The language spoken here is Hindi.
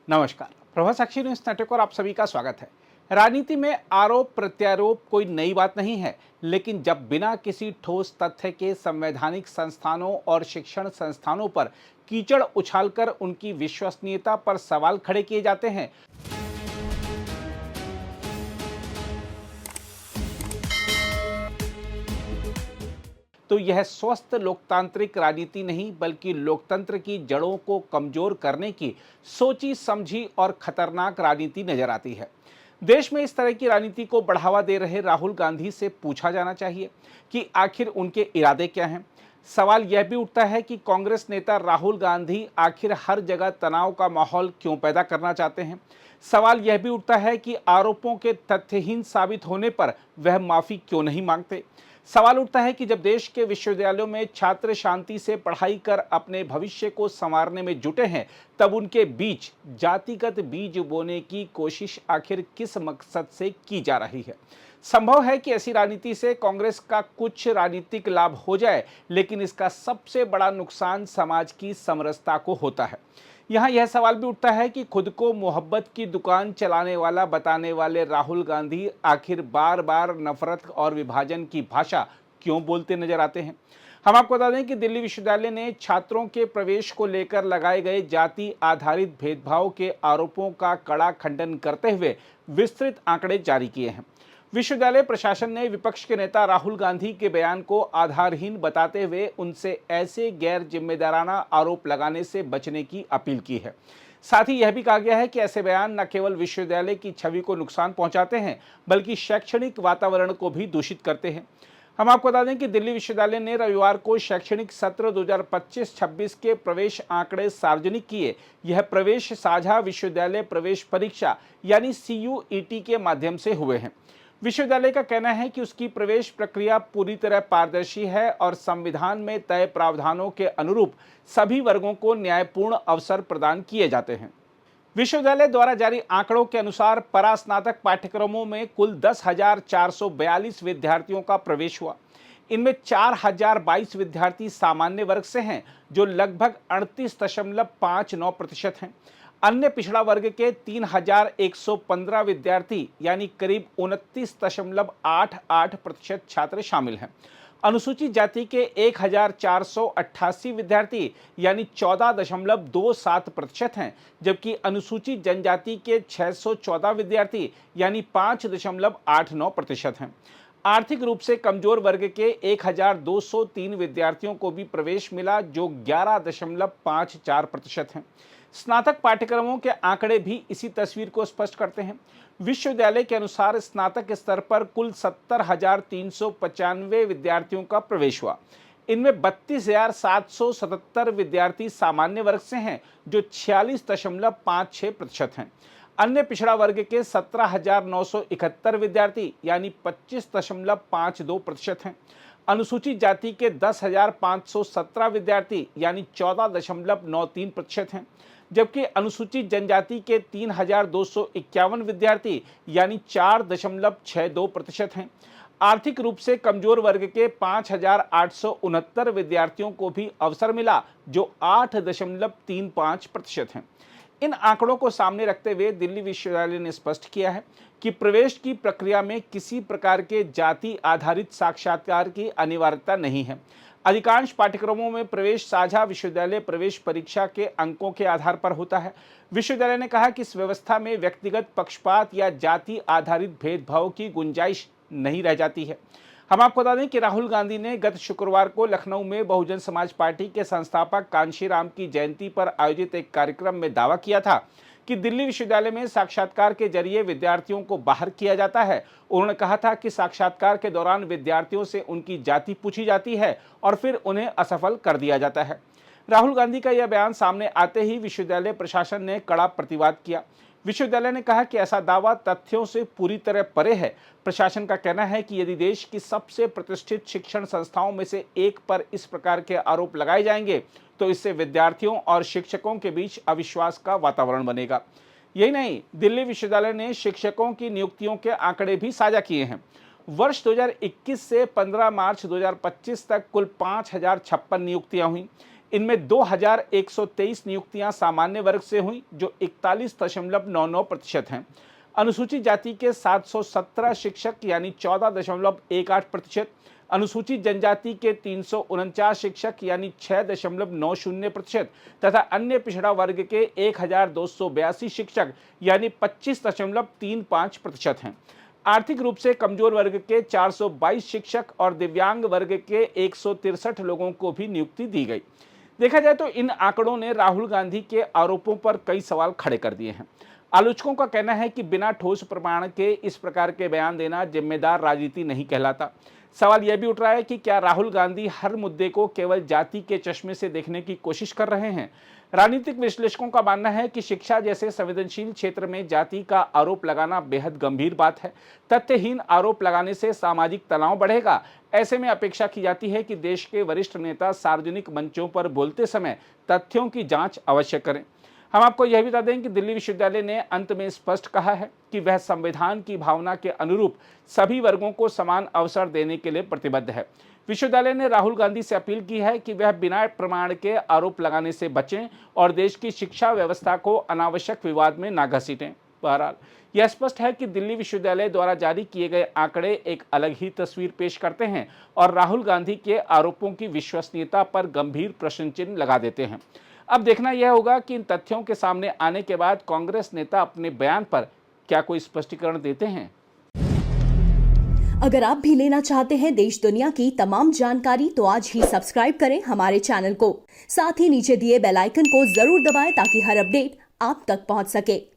नमस्कार। प्रभा साक्षी न्यूज नेटवर्क और आप सभी का स्वागत है। राजनीति में आरोप प्रत्यारोप कोई नई बात नहीं है, लेकिन जब बिना किसी ठोस तथ्य के संवैधानिक संस्थानों और शिक्षण संस्थानों पर कीचड़ उछालकर उनकी विश्वसनीयता पर सवाल खड़े किए जाते हैं, तो यह स्वस्थ लोकतांत्रिक राजनीति नहीं बल्कि लोकतंत्र की जड़ों को कमजोर करने की सोची समझी और खतरनाक राजनीति नजर आती है। देश में इस तरह की राजनीति को बढ़ावा दे रहे राहुल गांधी से पूछा जाना चाहिए कि आखिर उनके इरादे क्या हैं। सवाल यह भी उठता है कि कांग्रेस नेता राहुल गांधी आखिर हर जगह तनाव का माहौल क्यों पैदा करना चाहते हैं। सवाल यह भी उठता है कि आरोपों के तथ्यहीन साबित होने पर वह माफी क्यों नहीं मांगते। सवाल उठता है कि जब देश के विश्वविद्यालयों में छात्र शांति से पढ़ाई कर अपने भविष्य को संवारने में जुटे हैं, तब उनके बीच जातिगत बीज बोने की कोशिश आखिर किस मकसद से की जा रही है। संभव है कि ऐसी राजनीति से कांग्रेस का कुछ राजनीतिक लाभ हो जाए, लेकिन इसका सबसे बड़ा नुकसान समाज की समरसता को होता है। यहाँ यह सवाल भी उठता है कि खुद को मोहब्बत की दुकान चलाने वाला बताने वाले राहुल गांधी आखिर बार बार नफरत और विभाजन की भाषा क्यों बोलते नजर आते हैं। हम आपको बता दें कि दिल्ली विश्वविद्यालय ने छात्रों के प्रवेश को लेकर लगाए गए जाति आधारित भेदभाव के आरोपों का कड़ा खंडन करते हुए विस्तृत आंकड़े जारी किए हैं। विश्वविद्यालय प्रशासन ने विपक्ष के नेता राहुल गांधी के बयान को आधारहीन बताते हुए उनसे ऐसे गैर जिम्मेदाराना आरोप लगाने से बचने की अपील की है। साथ ही यह भी कहा गया है कि ऐसे बयान न केवल विश्वविद्यालय की छवि को नुकसान पहुंचाते हैं, बल्कि शैक्षणिक वातावरण को भी दूषित करते हैं। हम आपको बता दें कि दिल्ली विश्वविद्यालय ने रविवार को शैक्षणिक सत्र 2025-26 के प्रवेश आंकड़े सार्वजनिक किए। यह प्रवेश साझा विश्वविद्यालय प्रवेश परीक्षा यानी CUET के माध्यम से हुए हैं। विश्वविद्यालय का कहना है कि उसकी प्रवेश प्रक्रिया पूरी तरह पारदर्शी है और संविधान में तय प्रावधानों के अनुरूप सभी वर्गों को न्यायपूर्ण अवसर प्रदान किए जाते हैं। विश्वविद्यालय द्वारा जारी आंकड़ों के अनुसार परास्नातक पाठ्यक्रमों में कुल 10,442 विद्यार्थियों का प्रवेश हुआ। इनमें 4,022 विद्यार्थी सामान्य वर्ग से हैं, जो लगभग 38.59% हैं। अन्य पिछड़ा वर्ग के 3,115 विद्यार्थी यानी करीब 29.88% छात्र शामिल हैं। अनुसूचित जाति के 1,488 विद्यार्थी यानी 14.27% हैं, जबकि अनुसूचित जनजाति के 614 विद्यार्थी यानी 5.89% हैं। आर्थिक रूप से कमजोर वर्ग के 1,203 विद्यार्थियों को भी प्रवेश मिला, जो 11.54% हैं। स्नातक पाठ्यक्रमों के आंकड़े भी इसी तस्वीर को स्पष्ट करते हैं। विश्वविद्यालय के अनुसार स्नातक स्तर पर कुल 70,395 विद्यार्थियों का प्रवेश हुआ। इनमें 32,777 विद्यार्थी सामान्य वर्ग से हैं, जो 46.56% हैं। अन्य पिछड़ा वर्ग के 17,971 विद्यार्थी यानी 25.52% हैं। अनुसूचित जाति के 10,517 विद्यार्थी यानी 14.93% हैं, जबकि अनुसूचित जनजाति के 3,251 विद्यार्थी यानी 4.62% हैं। आर्थिक रूप से कमजोर वर्ग के 5,869 विद्यार्थियों को भी अवसर मिला, जो 8.35% हैं। इन आंकड़ों को सामने रखते हुए दिल्ली विश्वविद्यालय ने स्पष्ट किया है कि प्रवेश की प्रक्रिया में किसी प्रकार के जाति आधारित साक्षात्कार की अनिवार्यता नहीं है। अधिकांश पाठ्यक्रमों में प्रवेश साझा विश्वविद्यालय प्रवेश परीक्षा के अंकों के आधार पर होता है। विश्वविद्यालय ने कहा कि इस व्यवस्था में व्यक्तिगत पक्षपात या जाति आधारित भेदभाव की गुंजाइश नहीं रह जाती है। हम आपको बता दें कि राहुल गांधी ने गत शुक्रवार को लखनऊ में बहुजन समाज पार्टी के संस्थापक कांशीराम की जयंती पर आयोजित एक कार्यक्रम में दावा किया था कि दिल्ली विश्वविद्यालय में साक्षात्कार के जरिए विद्यार्थियों को बाहर किया जाता है। उन्होंने कहा था कि साक्षात्कार के दौरान विद्यार्थियों से उनकी जाति पूछी जाती है और फिर उन्हें असफल कर दिया जाता है। राहुल गांधी का यह बयान सामने आते ही विश्वविद्यालय प्रशासन ने कड़ा प्रतिवाद किया। विश्वविद्यालय ने कहा कि ऐसा दावा तथ्यों से पूरी तरह परे है। प्रशासन का कहना है कि यदि देश की सबसे प्रतिष्ठित शिक्षण संस्थाओं में से एक पर इस प्रकार के आरोप लगाए जाएंगे, तो इससे विद्यार्थियों और शिक्षकों के बीच अविश्वास का वातावरण बनेगा। यही नहीं, दिल्ली विश्वविद्यालय ने शिक्षकों की नियुक्तियों के आंकड़े भी साझा किए हैं। वर्ष 2021 से 15 मार्च 2025 तक कुल 5,056 नियुक्तियां हुई। इनमें 2123 नियुक्तियां सामान्य वर्ग से हुई जो 41.99% हैं। अनुसूचित जाति के 717 शिक्षक यानी 14.18%, अनुसूचित जनजाति के 349 शिक्षक यानी 6.90% तथा अन्य पिछड़ा वर्ग के 1282 शिक्षक यानी 25.35% हैं। आर्थिक रूप से कमजोर वर्ग के 422 शिक्षक और दिव्यांग वर्ग के 163 लोगों को भी नियुक्ति दी गई। देखा जाए तो इन आंकड़ों ने राहुल गांधी के आरोपों पर कई सवाल खड़े कर दिए हैं। आलोचकों का कहना है कि बिना ठोस प्रमाण के इस प्रकार के बयान देना जिम्मेदार राजनीति नहीं कहलाता। सवाल यह भी उठ रहा है कि क्या राहुल गांधी हर मुद्दे को केवल जाति के चश्मे से देखने की कोशिश कर रहे हैं। राजनीतिक विश्लेषकों का मानना है कि शिक्षा जैसे संवेदनशील क्षेत्र में जाति का आरोप लगाना बेहद गंभीर बात है। तथ्यहीन आरोप लगाने से सामाजिक तनाव बढ़ेगा। ऐसे में अपेक्षा की जाती है कि देश के वरिष्ठ नेता सार्वजनिक मंचों पर बोलते समय तथ्यों की जांच अवश्य करें। हम आपको यह भी बता दें कि दिल्ली विश्वविद्यालय ने अंत में स्पष्ट कहा है कि वह संविधान की भावना के अनुरूप सभी वर्गों को समान अवसर देने के लिए प्रतिबद्ध है। विश्वविद्यालय ने राहुल गांधी से अपील की है कि वह बिना प्रमाण के आरोप लगाने से बचें और देश की शिक्षा व्यवस्था को अनावश्यक विवाद में न घसीटें। बहरहाल यह स्पष्ट है कि दिल्ली विश्वविद्यालय द्वारा जारी किए गए आंकड़े एक अलग ही तस्वीर पेश करते हैं और राहुल गांधी के आरोपों की विश्वसनीयता पर गंभीर प्रश्न चिन्ह लगा देते हैं। अब देखना यह होगा कि इन तथ्यों के सामने आने के बाद कांग्रेस नेता अपने बयान पर क्या कोई स्पष्टीकरण देते हैं। अगर आप भी लेना चाहते हैं देश दुनिया की तमाम जानकारी तो आज ही सब्सक्राइब करें हमारे चैनल को। साथ ही नीचे दिए बेल आइकन को जरूर दबाएं ताकि हर अपडेट आप तक पहुंच सके।